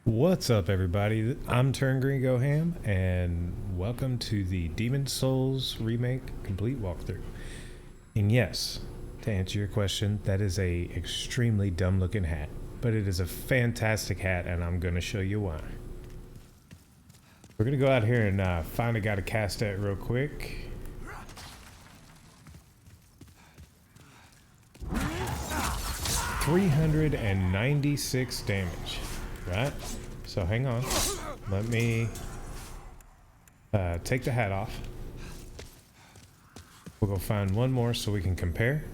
What's up, everybody? I'm Turn and welcome to the Demon Souls Remake Complete Walkthrough. And yes, to answer your question, that is a extremely dumb looking hat, but it is a fantastic hat, and I'm going to show you why. We're going to go out here and find a guy to cast at real quick. $396 damage. Right, so hang on, let me take the hat off. We'll go find one more so we can compare.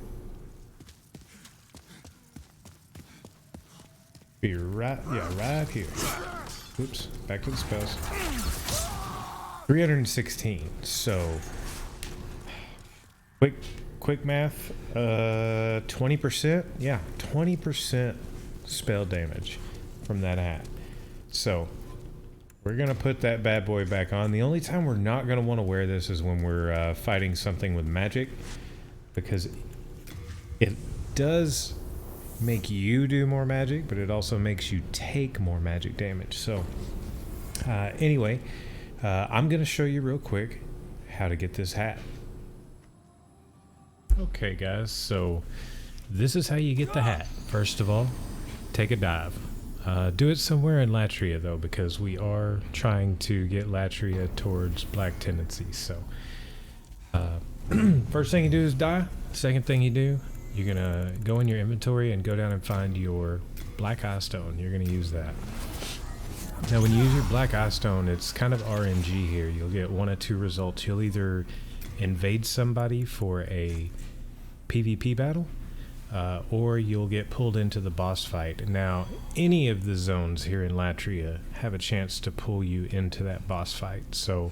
Be right here. Oops, back to the spells. 316, so quick math, 20%, yeah, 20% spell damage from that hat. So we're gonna put that bad boy back on. The only time we're not gonna want to wear this is when we're fighting something with magic, because it does make you do more magic, but it also makes you take more magic damage. So anyway, I'm gonna show you real quick how to get this hat. Okay guys, so this is how you get the hat. First of all, take a dive. Do it somewhere in Latria though, because we are trying to get Latria towards black tendencies. So first thing you do is die. Second thing you do, you're gonna go in your inventory and go down and find your black eye stone. You're gonna use that. Now when you use your black eye stone, it's kind of RNG here. You'll get one of two results. You'll either invade somebody for a PvP battle, or you'll get pulled into the boss fight. Now, any of the zones here in Latria have a chance to pull you into that boss fight. So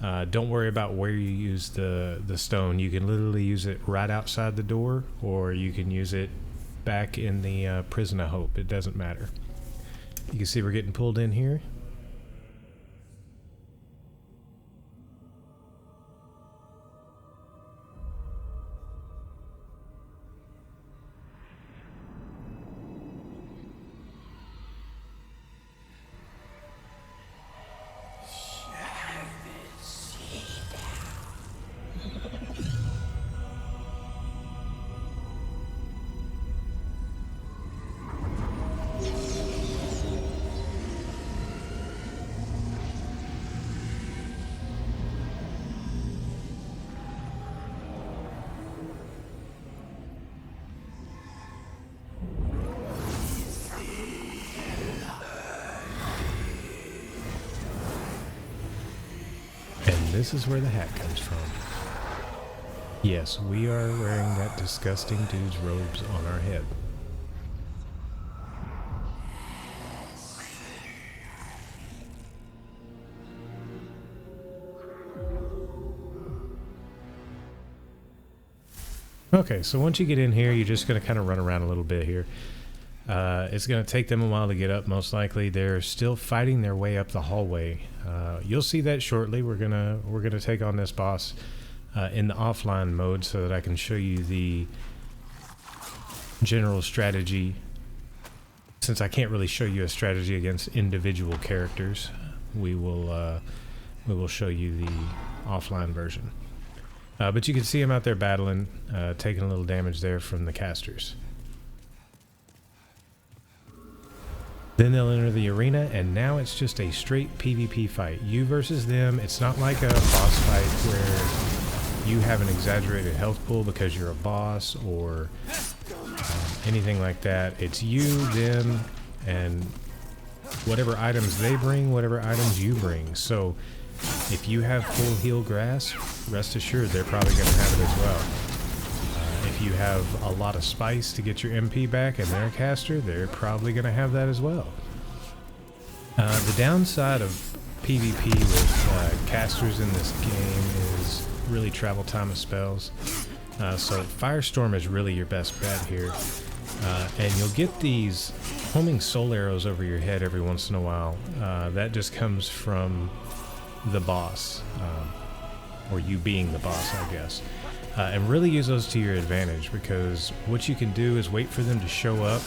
don't worry about where you use the stone. You can literally use it right outside the door, or you can use it back in the Prison of Hope. It doesn't matter. You can see we're getting pulled in here. This is where the hat comes from. Yes, we are wearing that disgusting dude's robes on our head. Okay, so once you get in here, you're just going to kind of run around a little bit here. It's going to take them a while to get up, most likely. They're still fighting their way up the hallway. You'll see that shortly. We're gonna take on this boss in the offline mode so that I can show you the general strategy. Since I can't really show you a strategy against individual characters, we will show you the offline version. But you can see them out there battling, taking a little damage there from the casters. Then they'll enter the arena, and now it's just a straight PvP fight. You versus them. It's not like a boss fight where you have an exaggerated health pool because you're a boss or anything like that. It's you, them, and whatever items they bring, whatever items you bring. So if you have full heal grass, rest assured they're probably going to have it as well. If you have a lot of spice to get your MP back and they're a caster, they're probably going to have that as well. The downside of PvP with casters in this game is really travel time of spells. So Firestorm is really your best bet here. And you'll get these homing soul arrows over your head every once in a while. That just comes from the boss, or you being the boss, I guess. And really use those to your advantage, because what you can do is wait for them to show up,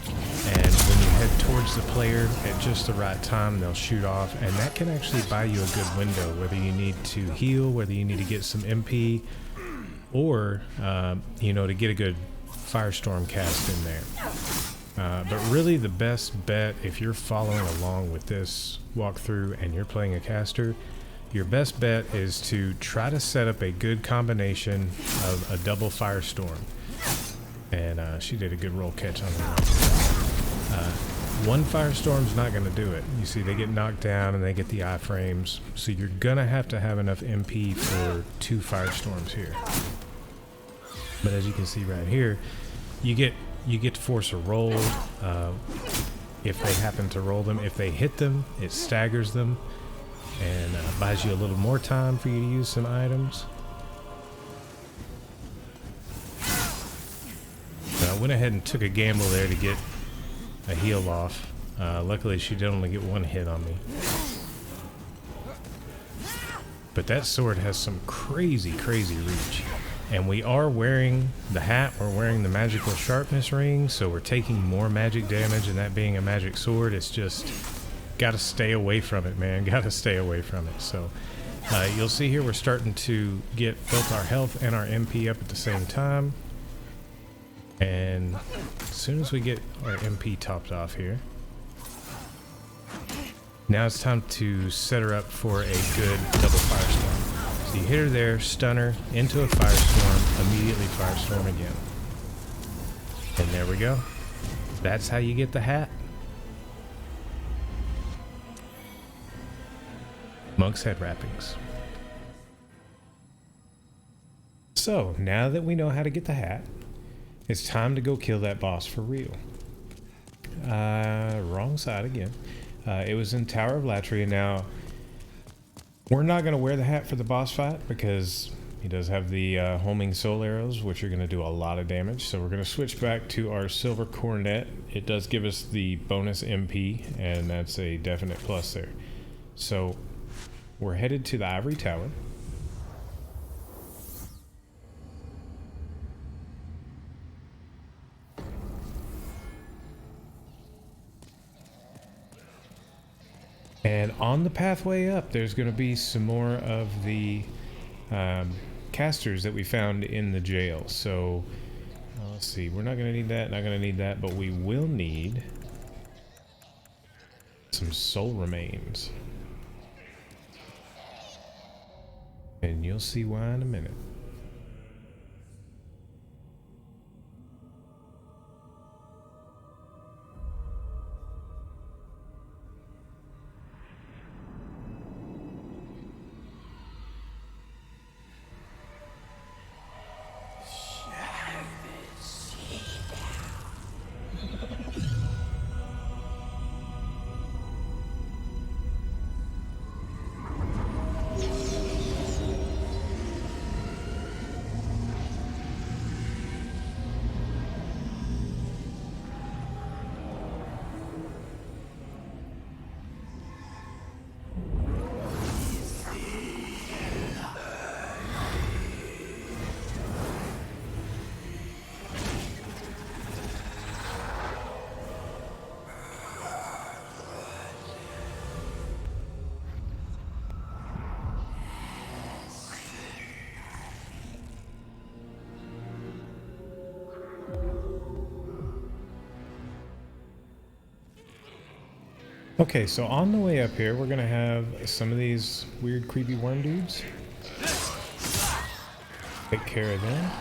and when you head towards the player at just the right time. They'll shoot off, and that can actually buy you a good window, whether you need to heal, whether you need to get some MP, or you know, to get a good firestorm cast in there. But really the best bet, if you're following along with this walkthrough and you're playing a caster, your best bet is to try to set up a good combination of a double firestorm. And she did a good roll catch on that. One firestorm's not going to do it. You see, they get knocked down and they get the iframes, so you're going to have enough MP for 2 firestorms here. But as you can see right here, you get to force a roll. If they happen to roll them, if they hit them, it staggers them and buys you a little more time for you to use some items. I went ahead and took a gamble there to get a heal off. Luckily she did only get 1 hit on me. But that sword has some crazy reach. And we are wearing the hat, we're wearing the magical sharpness ring, so we're taking more magic damage, and that being a magic sword, it's just gotta stay away from it, man. Gotta stay away from it. So you'll see here we're starting to get both our health and our MP up at the same time. And as soon as we get our MP topped off here, now it's time to set her up for a good double firestorm. So you hit her there, stun her into a firestorm, immediately firestorm again. And there we go. That's how you get the hat. Monk's head wrappings. So now that we know how to get the hat, it's time to go kill that boss for real. Wrong side again. It was in Tower of Latria. Now, we're not going to wear the hat for the boss fight because he does have the homing soul arrows, which are going to do a lot of damage. So we're going to switch back to our silver coronet. It does give us the bonus MP, and that's a definite plus there. So we're headed to the Ivory Tower. And on the pathway up, there's going to be some more of the casters that we found in the jail. So let's see, we're not going to need that, not going to need that, but we will need some soul remains. And you'll see why in a minute. Okay, so on the way up here, we're gonna have some of these weird, creepy worm dudes. Take care of them.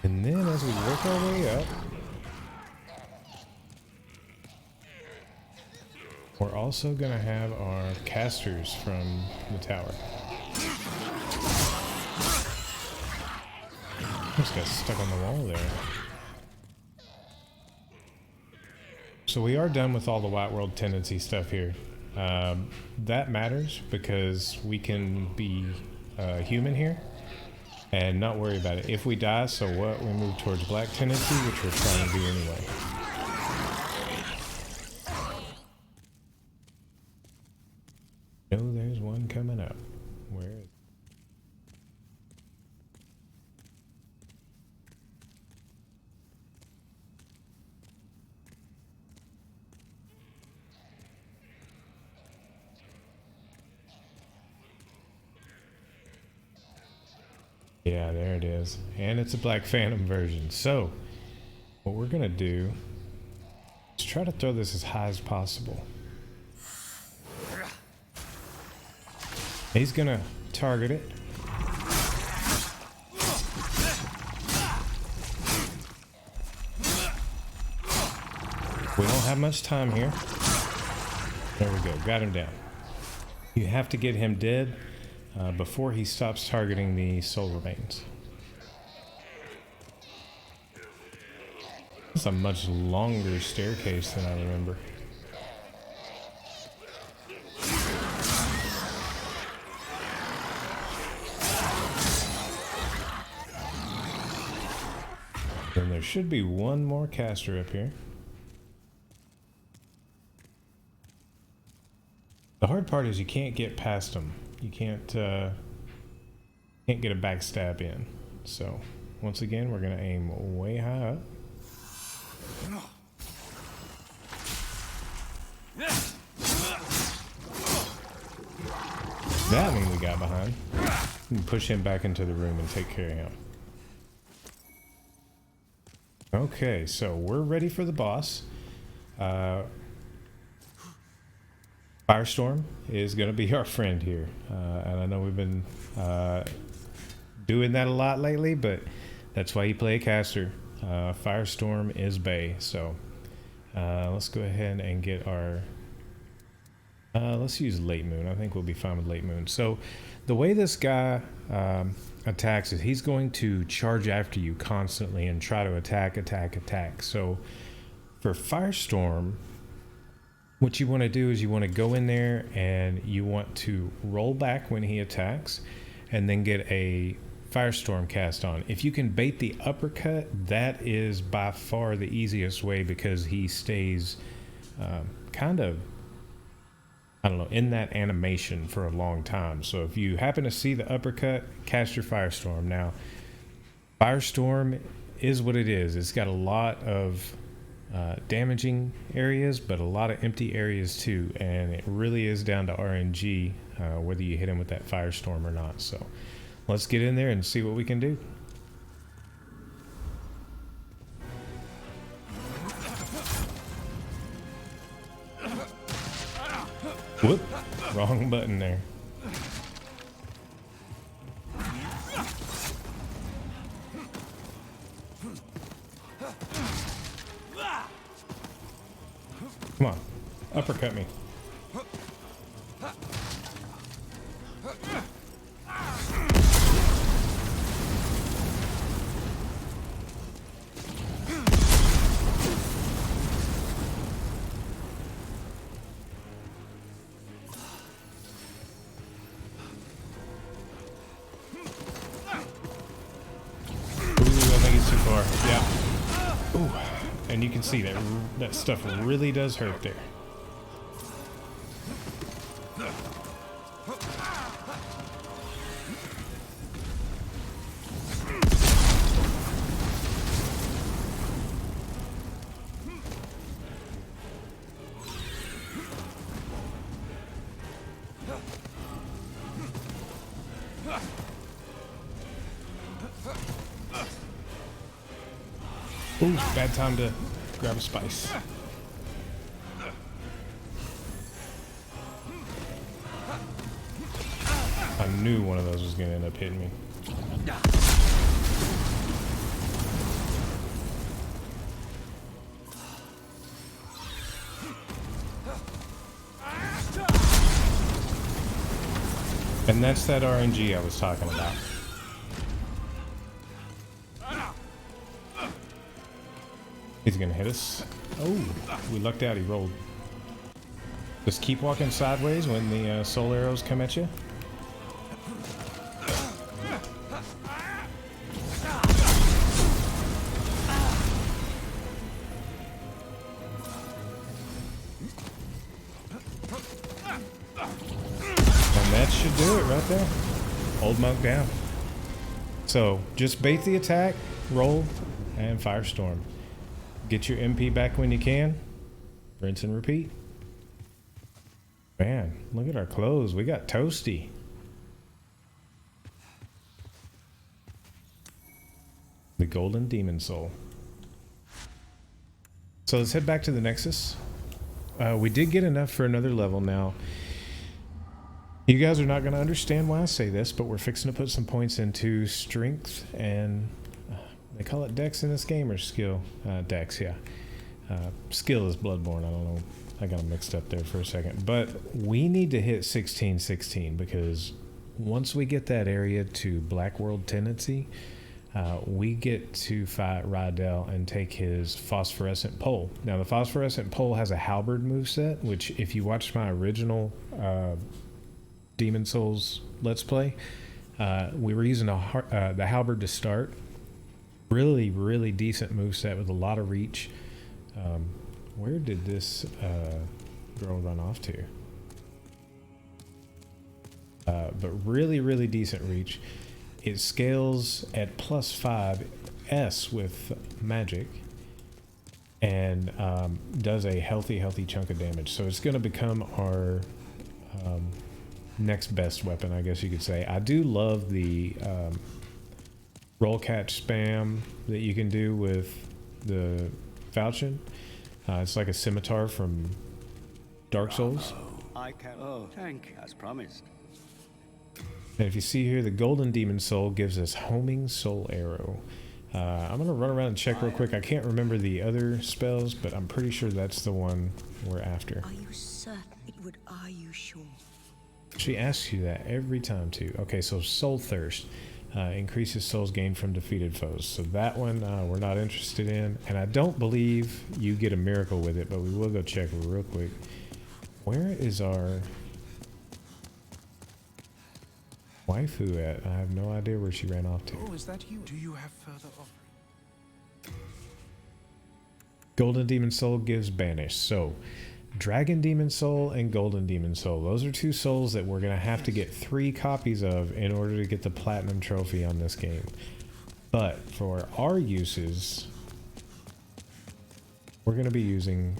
And then as we work our way up, we're also gonna have our casters from the tower. Just got stuck on the wall there. So we are done with all the White World tendency stuff here. That matters because we can be human here and not worry about it. If we die, so what? We move towards Black tendency, which we're trying to do anyway. No, there's one coming up. Where is it? Yeah, there it is. And it's a Black Phantom version. So, what we're gonna do is try to throw this as high as possible. He's gonna target it. We don't have much time here. There we go, got him down. You have to get him dead before he stops targeting the soul remains. It's a much longer staircase than I remember. And there should be one more caster up here. The hard part is you can't get past them. You can't get a backstab in. So once again, we're gonna aim way high up. That one we got behind. We can push him back into the room and take care of him. Okay, so we're ready for the boss. Firestorm is going to be our friend here. And I know we've been doing that a lot lately, but that's why you play a caster. Firestorm is Bay. So let's go ahead and get our... let's use Late Moon. I think we'll be fine with Late Moon. So the way this guy attacks is he's going to charge after you constantly and try to attack. So for Firestorm, what you want to do is you want to go in there and you want to roll back when he attacks and then get a Firestorm cast on. If you can bait the uppercut, that is by far the easiest way because he stays kind of, I don't know, in that animation for a long time. So if you happen to see the uppercut, cast your Firestorm. Now, Firestorm is what it is. It's got a lot of damaging areas, but a lot of empty areas too. And it really is down to RNG whether you hit him with that Firestorm or not. So let's get in there and see what we can do. Whoop, wrong button there. Come on, uppercut me. And you can see that that stuff really does hurt there. Ooh, bad time to grab a spice. I knew one of those was going to end up hitting me. And that's that RNG I was talking about. He's gonna hit us. Oh, we lucked out. He rolled. Just keep walking sideways when the soul arrows come at you. And that should do it right there. Old monk down. So just bait the attack, roll, and Firestorm. Get your MP back when you can. Rinse and repeat. Man, look at our clothes. We got toasty. The Golden Demon Soul. So let's head back to the Nexus. We did get enough for another level now. You guys are not going to understand why I say this, but we're fixing to put some points into strength and they call it dex in this game, or skill. Dex, yeah. Skill is Bloodborne. I don't know. I got them mixed up there for a second. But we need to hit 1616 because once we get that area to Black World tendency, we get to fight Rydell and take his phosphorescent pole. Now the phosphorescent pole has a halberd moveset, which if you watched my original Demon Souls Let's Play, we were using the halberd to start. Really, really decent moveset with a lot of reach. Where did this girl run off to? But really, really decent reach. It scales at +5s with magic and does a healthy chunk of damage. So it's going to become our next best weapon, I guess you could say. I do love the roll catch spam that you can do with the falchion. It's like a scimitar from Dark Souls. I can. Oh, thank you, as promised. And if you see here, the Golden Demon Soul gives us Homing Soul Arrow. I'm going to run around and check real quick. I can't remember the other spells, but I'm pretty sure that's the one we're after. Are you certain it would? Are you sure? She asks you that every time too. Okay, so Soul Thirst increases souls gained from defeated foes. So that one we're not interested in. And I don't believe you get a miracle with it, but we will go check real quick. Where is our waifu at? I have no idea where she ran off to. Oh, is that you? Do you have further offering? Golden Demon Soul gives Banish. So Dragon Demon Soul and Golden Demon Soul. Those are two souls that we're going to have to get 3 copies of in order to get the Platinum Trophy on this game. But for our uses, we're going to be using...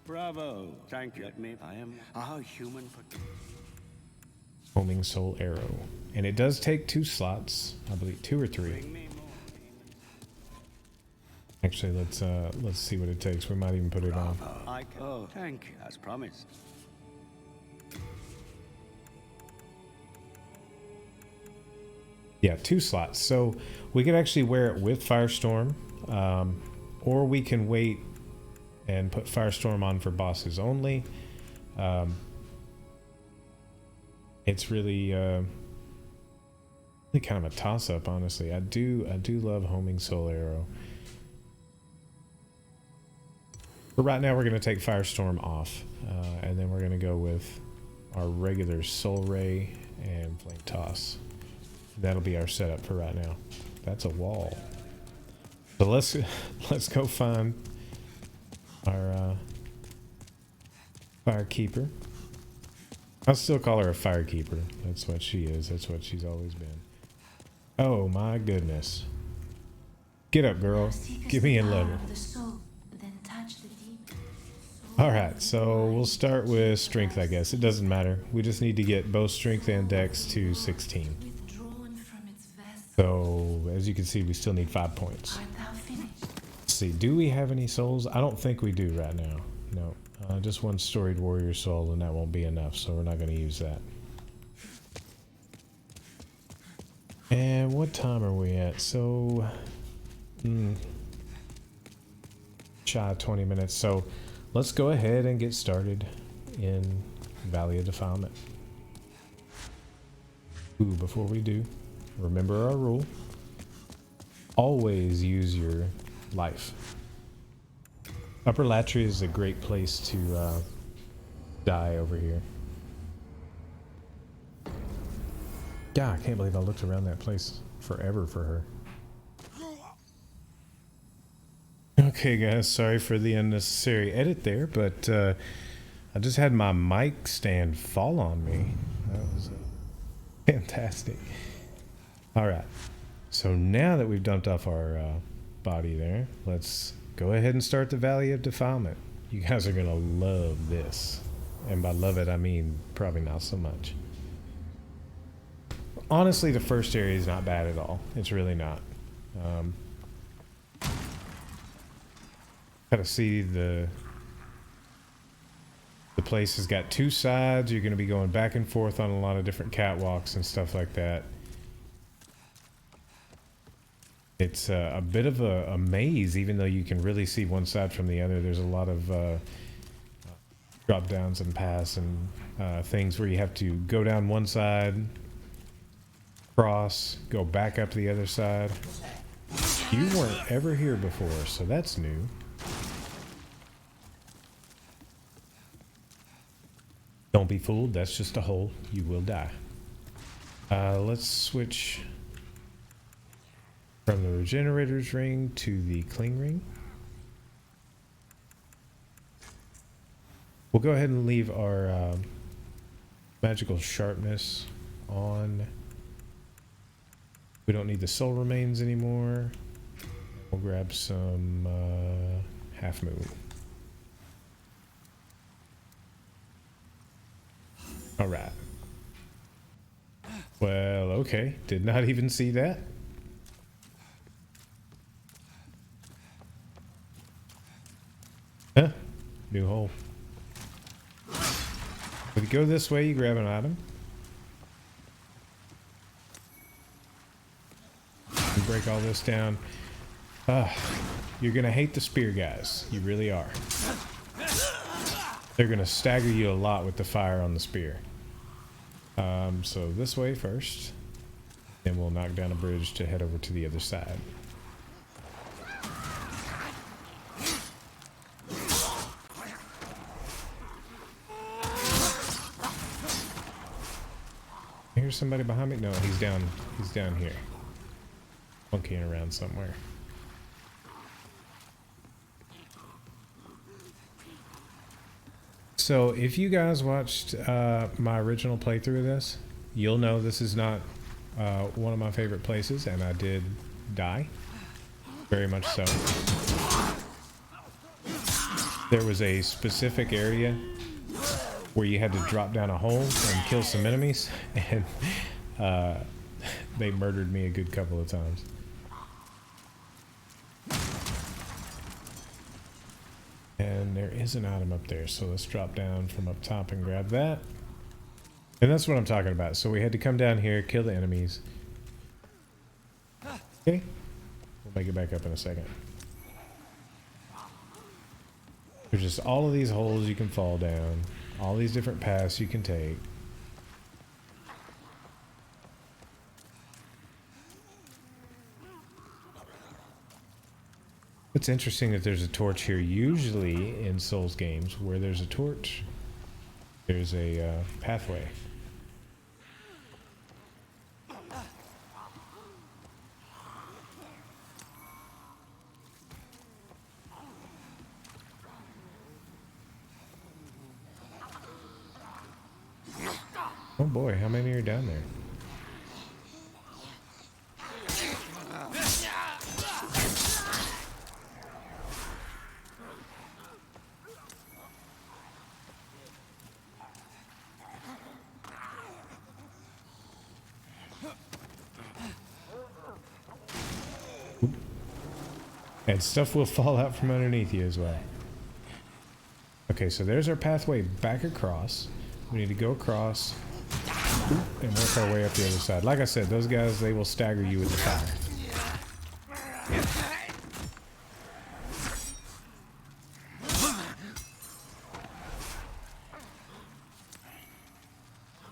Bravo. Thank you. Let me. I am a human. Homing Soul Arrow. And it does take 2 slots. I believe 2 or 3. Bring me more. Actually, let's see what it takes. We might even put it on. I can. Oh, thank you, as promised. Yeah, 2 slots. So we could actually wear it with Firestorm, or we can wait and put Firestorm on for bosses only. It's really kind of a toss-up, honestly. I do love Homing Soul Arrow. But right now we're going to take Firestorm off, and then we're going to go with our regular Soul Ray and Flame Toss. That'll be our setup for right now. That's a wall. So let's go find our Firekeeper. I'll still call her a Firekeeper. That's what she is. That's what she's always been. Oh my goodness. Get up, girl. Give me a level. Alright, so we'll start with strength, I guess. It doesn't matter. We just need to get both strength and dex to 16. So, as you can see, we still need 5 points. Let's see, do we have any souls? I don't think we do right now. No. Just 1 storied warrior soul, and that won't be enough, so we're not going to use that. And what time are we at? So, shy of 20 minutes. So, let's go ahead and get started in Valley of Defilement. Ooh, before we do, remember our rule. Always use your life. Upper Latria is a great place to die over here. God, I can't believe I looked around that place forever for her. Okay guys, sorry for the unnecessary edit there, but I just had my mic stand fall on me. That was fantastic. Alright, so now that we've dumped off our body there, let's go ahead and start the Valley of Defilement. You guys are gonna love this. And by love it, I mean probably not so much. honestly, the first area is not bad at all. It's really not. Kind of see the place has got two sides. You're going to be going back and forth on a lot of different catwalks and stuff like that. It's a bit of a maze, even though you can really see one side from the other. There's a lot of drop downs and paths and things where you have to go down one side, cross, go back up the other side. You weren't ever here before, so that's new. Don't be fooled, that's just a hole. You will die. Let's switch from the regenerator's ring to the cling ring. We'll go ahead and leave our magical sharpness on. We don't need the soul remains anymore. We'll grab some half moon. All right. Well, okay. Did not even see that. Huh? New hole. If you go this way, you grab an item. You break all this down. You're gonna hate the spear guys. You really are. They're gonna stagger you a lot with the fire on the spear. So this way first. Then we'll knock down a bridge to head over to the other side. Here's somebody behind me. No, he's down here. Monkeying around somewhere. So if you guys watched my original playthrough of this, you'll know this is not one of my favorite places, and I did die. Very much so. There was a specific area where you had to drop down a hole and kill some enemies, and they murdered me a good couple of times. And there is an item up there, so let's drop down from up top and grab that. And that's what I'm talking about. So we had to come down here, kill the enemies. Okay, we'll make it back up in a second. There's just all of these holes you can fall down, all these different paths you can take. It's interesting that there's a torch here. Usually in Souls games, where there's a torch, there's a pathway. Oh boy, how many are down there? And stuff will fall out from underneath you as well. Okay, so there's our pathway back across. We need to go across and work our way up the other side. Like I said, those guys, they will stagger you with the fire.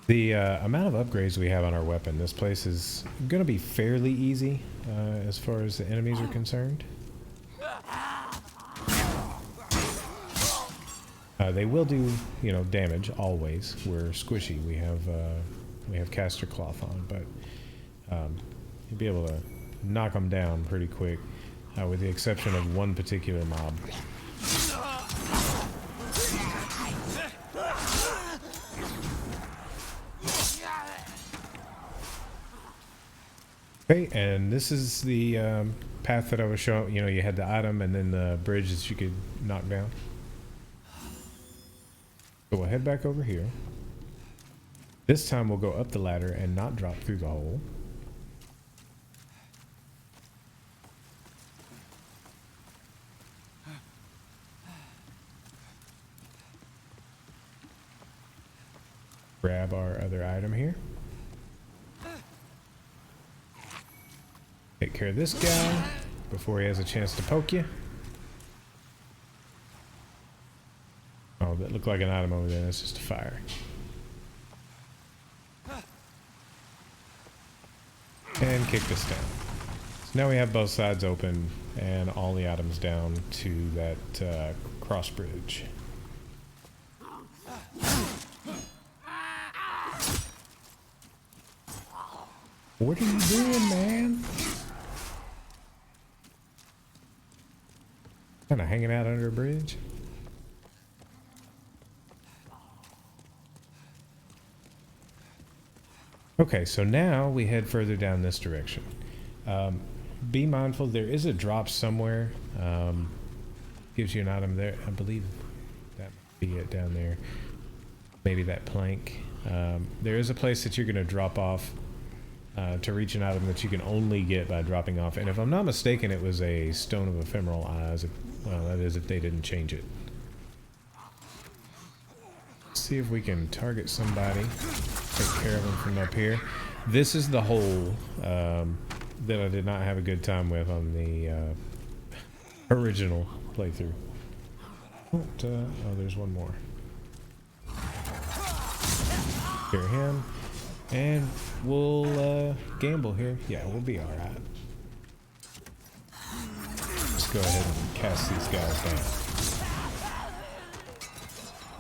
The amount of upgrades we have on our weapon, this place is going to be fairly easy as far as the enemies are concerned. They will do, you know, damage always. We're squishy. We have caster cloth on, but you'll be able to knock them down pretty quick, with the exception of one particular mob. Okay, and this is the path that I was showing. You know, you had the item and then the bridge that you could knock down. So we'll head back over here. This time we'll go up the ladder and not drop through the hole. Grab our other item here. Take care of this guy before he has a chance to poke you. Oh, that looked like an item over there. That's just a fire. And kick this down. So now we have both sides open and all the items down to that cross bridge. What are you doing, man? Kind of hanging out under a bridge. Okay, so now we head further down this direction. Be mindful, there is a drop somewhere. Gives you an item there. I believe that might be it down there. Maybe that plank. There is a place that you're going to drop off to reach an item that you can only get by dropping off. And if I'm not mistaken, it was a Stone of Ephemeral Eyes. Well, that is if they didn't change it. Let's see if we can target somebody. Take care of them from up here. This is the hole that I did not have a good time with on the original playthrough. Oh, there's one more. Hear him. And we'll gamble here. Yeah, we'll be alright. Let's go ahead and cast these guys down.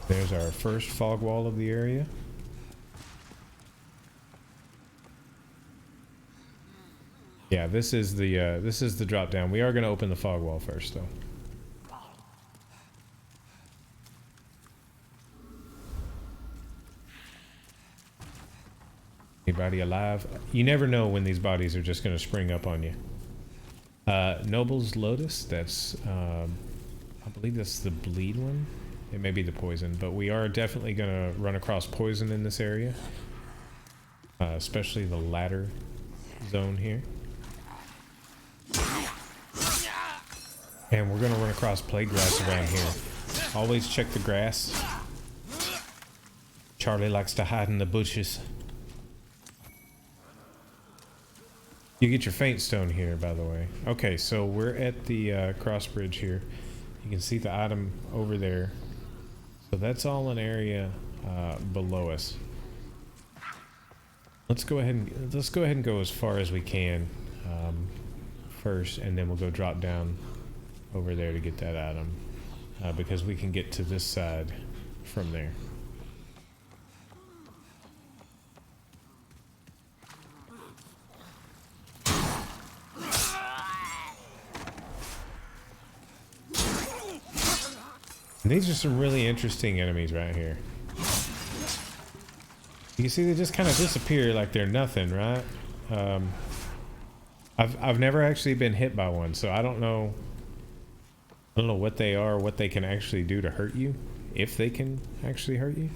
There's our first fog wall of the area. Yeah, this is the drop down. We are going to open the fog wall first, though. Anybody alive? You never know when these bodies are just going to spring up on you. Noble's Lotus. That's I believe that's the bleed one. It may be the poison, but we are definitely going to run across poison in this area, especially the ladder zone here. And we're going to run across plague grass around here. Always check the grass. Charlie likes to hide in the bushes. You get your faint stone here, by the way. Okay, so we're at the cross bridge here. You can see the item over there. So that's all an area below us. Let's go ahead and go as far as we can first, and then we'll go drop down over there to get that item because we can get to this side from there. And these are some really interesting enemies right here. You can see they just kind of disappear like they're nothing, right? I've never actually been hit by one, so I don't know what they are, what they can actually do to hurt you, if they can actually hurt you.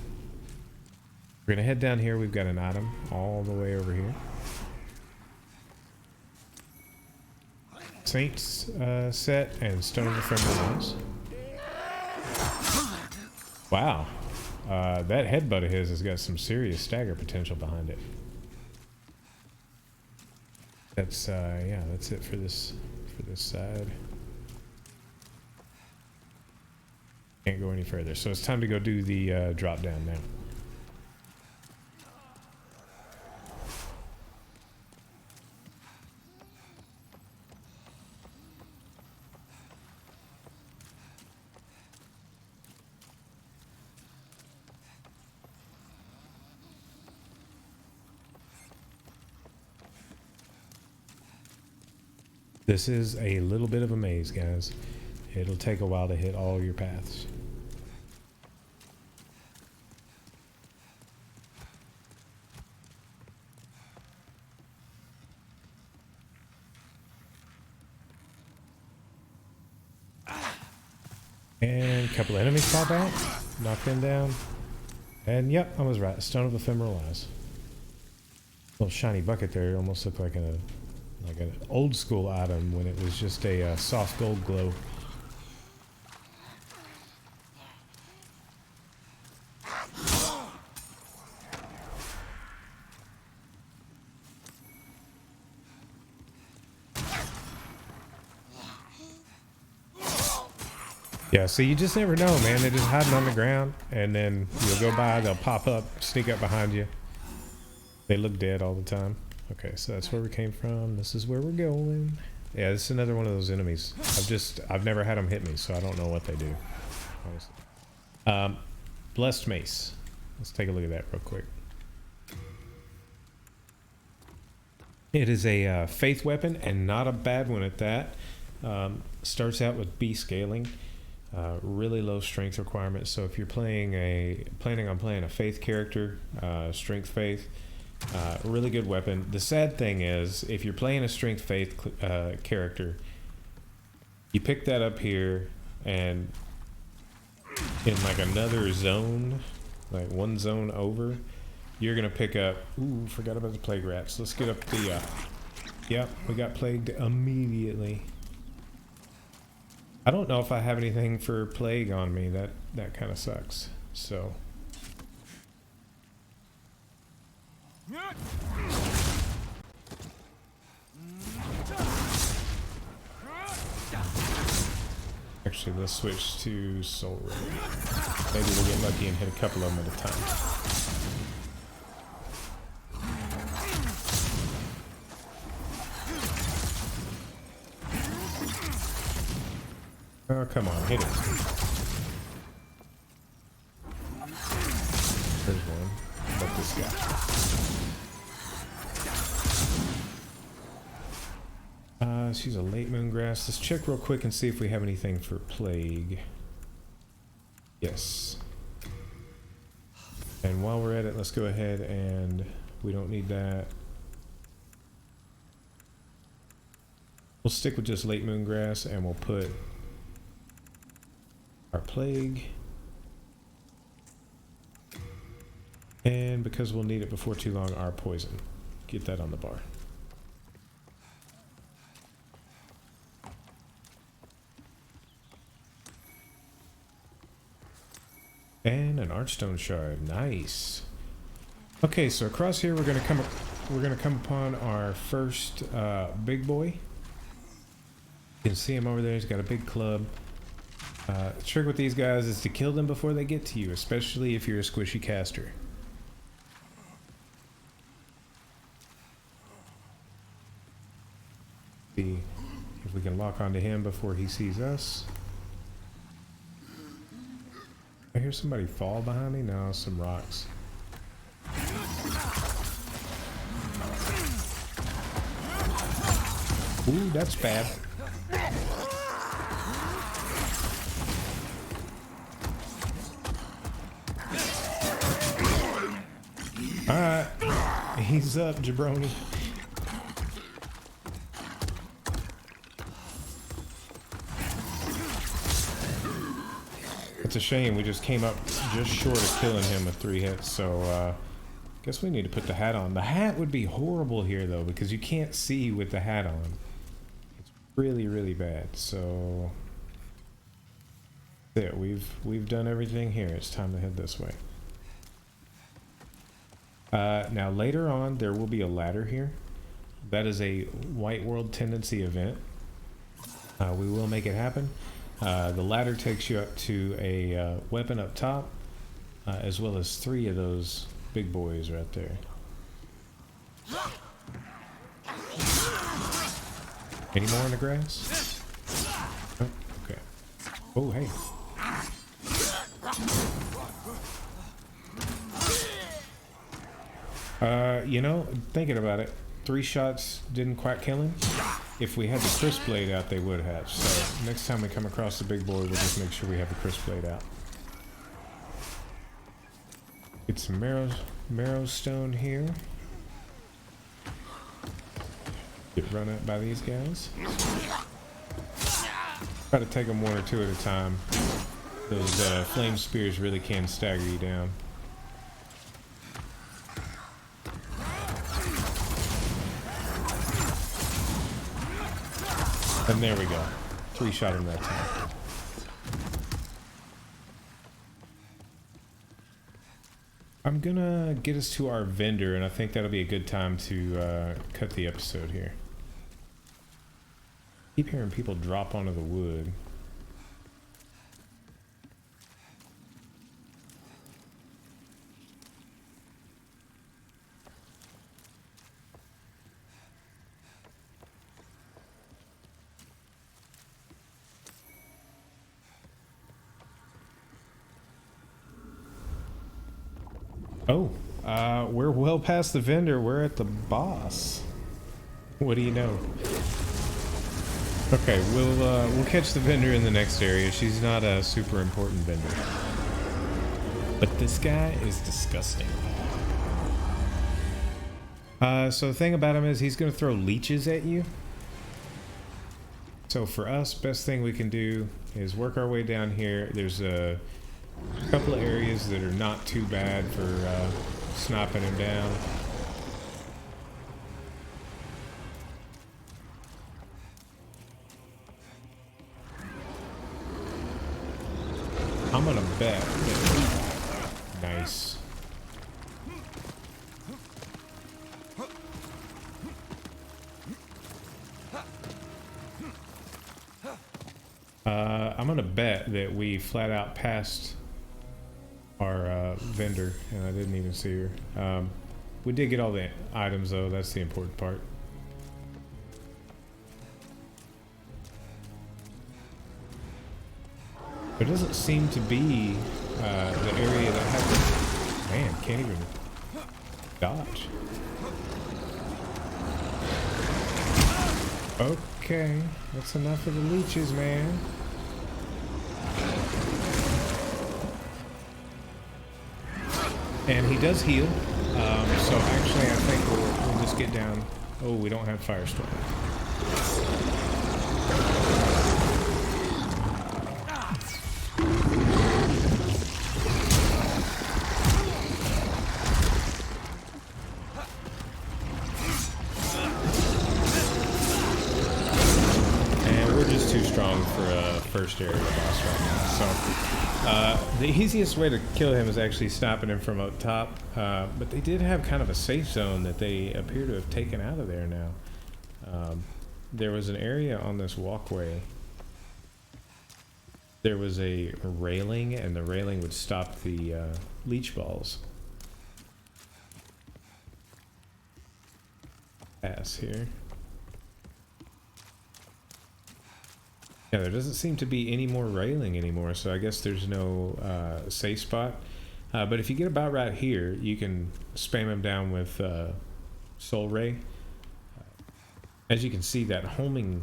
We're gonna head down here. We've got an item all the way over here. Saints set and Stone of Ephemeral Eyes. Wow, that headbutt of his has got some serious stagger potential behind it. That's yeah, that's it for this side. Can't go any further, so it's time to go do the drop down now. This is a little bit of a maze, guys. It'll take a while to hit all your paths. And a couple enemies pop out. Knock them down. And yep, I was right. Stone of Ephemeral Eyes. Little shiny bucket there. It almost looked like an old school item when it was just a soft gold glow. Yeah, so you just never know, man. They're just hiding on the ground, and then you'll go by, they'll pop up, sneak up behind you. They look dead all the time. Okay, so that's where we came from. This is where we're going. Yeah, this is another one of those enemies. I've never had them hit me, so I don't know what they do, honestly. Blessed Mace. Let's take a look at that real quick. It is a faith weapon, and not a bad one at that. Starts out with B scaling. Really low strength requirements. So if you're planning on playing a faith character, strength faith, really good weapon. The sad thing is, if you're playing a strength faith character, you pick that up here, and in like another zone, like one zone over, you're gonna pick up. Ooh, forgot about the plague rats. Let's get up the. Yep, we got plagued immediately. I don't know if I have anything for plague on me. That kind of sucks. So. Actually, let's switch to Soul Ray. Maybe we'll get lucky and hit a couple of them at a time. Oh, come on, hit it. There's one. How about this guy? She's a late moongrass. Let's check real quick and see if we have anything for plague. Yes. And while we're at it, let's go ahead and we don't need that. We'll stick with just late moongrass and we'll put our plague, and because we'll need it before too long, our poison. Get that on the bar. And an archstone shard. Nice. Okay, so across here we're gonna come upon our first big boy. You can see him over there. He's got a big club. The trick with these guys is to kill them before they get to you, especially if you're a squishy caster. See if we can lock onto him before he sees us. I hear somebody fall behind me. No, some rocks. Ooh, that's bad. Alright, he's up, jabroni. It's a shame we just came up just short of killing him with 3 hits, so guess we need to put the hat on. The hat would be horrible here though, because you can't see with the hat on. It's really, really bad. So there, we've done everything here. It's time to head this way. Now later on there will be a ladder here. That is a White World Tendency event. We will make it happen. The ladder takes you up to a weapon up top, as well as 3 of those big boys right there. Any more in the grass? Oh, okay. Oh, hey. You know, thinking about it, 3 shots didn't quite kill him. If we had the crisp blade out, they would have. So next time we come across the big boy, we'll just make sure we have the crisp blade out. Get some marrow stone here. Get run up by these guys. Try to take them 1 or 2 at a time. Those flame spears really can stagger you down. And there we go. 3-shot him that time. I'm gonna get us to our vendor, and I think that'll be a good time to cut the episode here. Keep hearing people drop onto the wood. Oh, we're well past the vendor. We're at the boss. What do you know? Okay, we'll catch the vendor in the next area. She's not a super important vendor. But this guy is disgusting. So the thing about him is he's going to throw leeches at you. So for us, best thing we can do is work our way down here. There's a couple of areas that are not too bad for sniping him down. I'm gonna bet that nice. I'm gonna bet that we flat out passed our vendor, and I didn't even see her. We did get all the items though. That's the important part. There doesn't seem to be the area that has. Man, can't even dodge. Okay, that's enough of the leeches, man. And he does heal, so actually I think we'll just get down. Oh, we don't have Firestorm. And we're just too strong for a first area boss right now, so the easiest way to kill him is actually stopping him from up top, but they did have kind of a safe zone that they appear to have taken out of there now. There was an area on this walkway. There was a railing, and the railing would stop the leech balls. Pass here. Yeah, there doesn't seem to be any more railing anymore, so I guess there's no safe spot. But if you get about right here, you can spam him down with Soul Ray. As you can see, that homing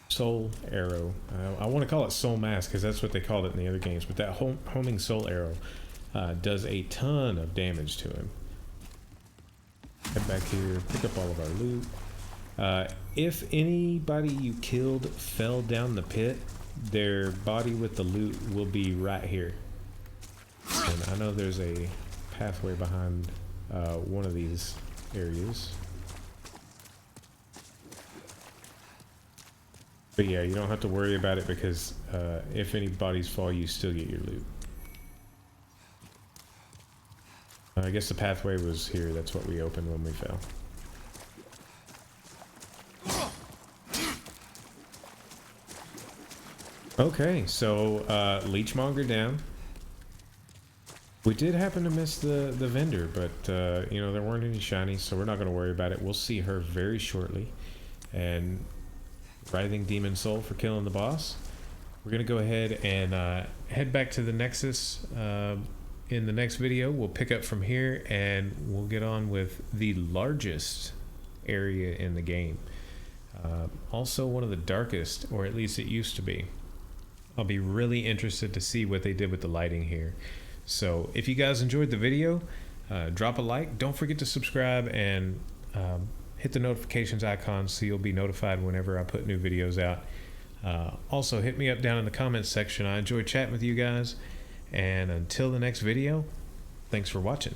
soul arrow, I want to call it soul mask because that's what they called it in the other games, but that homing soul arrow does a ton of damage to him. Head back here, pick up all of our loot. If anybody you killed fell down the pit, their body with the loot will be right here. And I know there's a pathway behind one of these areas. But yeah, you don't have to worry about it because if any bodies fall, you still get your loot. I guess the pathway was here. That's what we opened when we fell. Okay, so Leechmonger down. We did happen to miss the vendor, but you know, there weren't any shinies, so we're not going to worry about it. We'll see her very shortly. And Writhing Demon Soul for killing the boss. We're going to go ahead and head back to the Nexus in the next video. We'll pick up from here and we'll get on with the largest area in the game. Also one of the darkest, or at least it used to be. I'll be really interested to see what they did with the lighting here. So if you guys enjoyed the video, drop a like. Don't forget to subscribe and hit the notifications icon so you'll be notified whenever I put new videos out. Also hit me up down in the comments section. I enjoy chatting with you guys. And until the next video, thanks for watching.